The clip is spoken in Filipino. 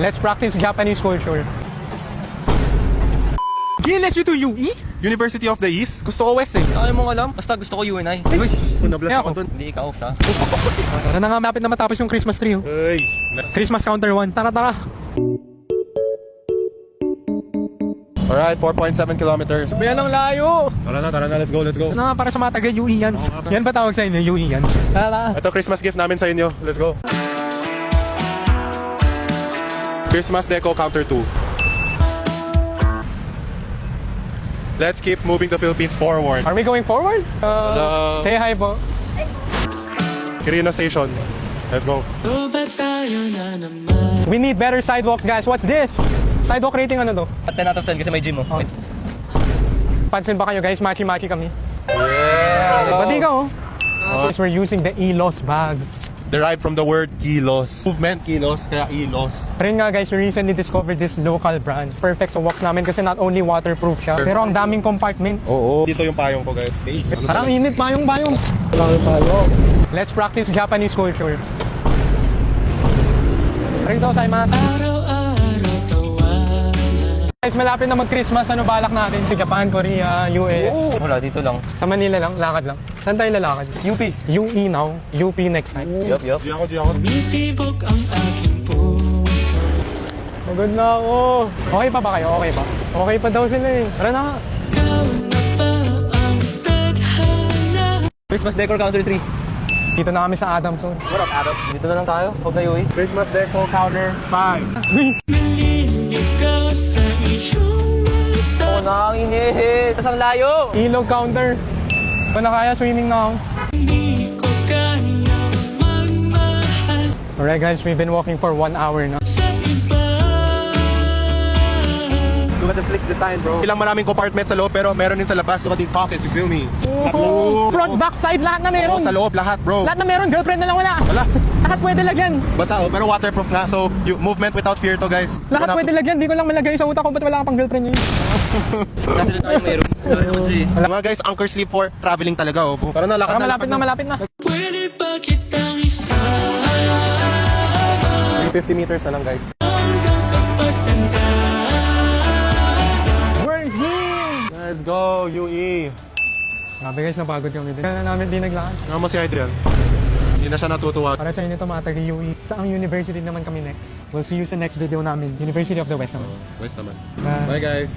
Let's practice Japanese culture. Let's you to UE? University of the East? Gusto ko West eh. Ayaw mong alam, basta gusto ko UNI. Uy, nablash Kaya ako ako. dun. Hindi ikaw siya. Tara na nga, malapit na matapos yung Christmas tree. Oh. Uy. Christmas counter 1. Tara, tara. Alright, 4.7 kilometers. Bayan ang layo. Tara na, let's go. Ano nga para sa mga taga UE yan? Yan ba tawag sa inyo? UE yan? Tara. Ito Christmas gift namin sa inyo. Let's go. Christmas deco counter 2. Let's keep moving the Philippines forward. Are we going forward? Hello. Say hi po. Quirino Station. Let's go. We need better sidewalks, guys. What's this? Sidewalk rating ano to? At 10 out of 10 kasi may gym mo. Oh. Pansin ba kayo guys? Machi-machi kami. Yeah. Pati ka oh. We're using the ELOS bag. Derived from the word kilos. Movement kilos, kaya ilos. Rin nga guys, we recently discovered this local brand. Perfect sa walks namin kasi not only waterproof siya, pero ang daming compartment. Oo. Dito yung payong ko guys. Face. Parang init, bayong. Let's practice Japanese culture. Rito, Saimata. Guys, malapit na mag-Christmas. Ano balak natin? Japan, Korea, US. Wala, dito lang. Sa Manila lang, lakad lang. Saan tayo lalakad? UP. UE now, UP next time. Yup. G ako. Titibok ang aking puso. Pagod na ako. Okay pa ba kayo? Okay pa? Okay pa daw sila eh. Tara na. Ikaw na ba ang tadhana? Christmas decor counter 3. Dito na kami sa Adamson. What up, Adam? Dito na lang tayo. Huwag na UE. Christmas deco counter 5. Naliligaw sa iyong mata. Oo, nakakinihit. Tas ang layo. Ilog counter. Kung na kaya, swimming na ako. Hindi ko kaya magmahal Alright guys, we've been walking for 1 hour na. sa iba. Look at the slick design, bro. Ilang maraming compartment sa loob pero meron din sa labas. Look at these pockets, you feel me? Front, back, side, lahat na meron. Oo, sa loob, lahat, bro. Lahat na meron, girlfriend na lang wala. Wala. Lahat pwede lagyan. Basta, pero waterproof nga. So, movement without fear to, guys. Lahat pwede lagyan. Di ko lang malagay sa utak ko ba't wala ka pang girlfriend yun. Nasa tayo mayroon. Mga guys, anchor sleep for traveling talaga, oh. Tara na, lakad Malapit na, malapit na. Pwede ba kitang isa 50 meters na lang, guys. hanggang sa pagtanda? We're here! Let's go, UE. Grabe guys, napagod kami din. Kaya na namin di naglakad. Nga mo si Adrian. Hindi na siya natutuwa. Para sa inyo ito mga taga-UE. Saang university naman kami next? We'll see you sa next video namin. University of the West naman. West naman. Bye. Bye, guys.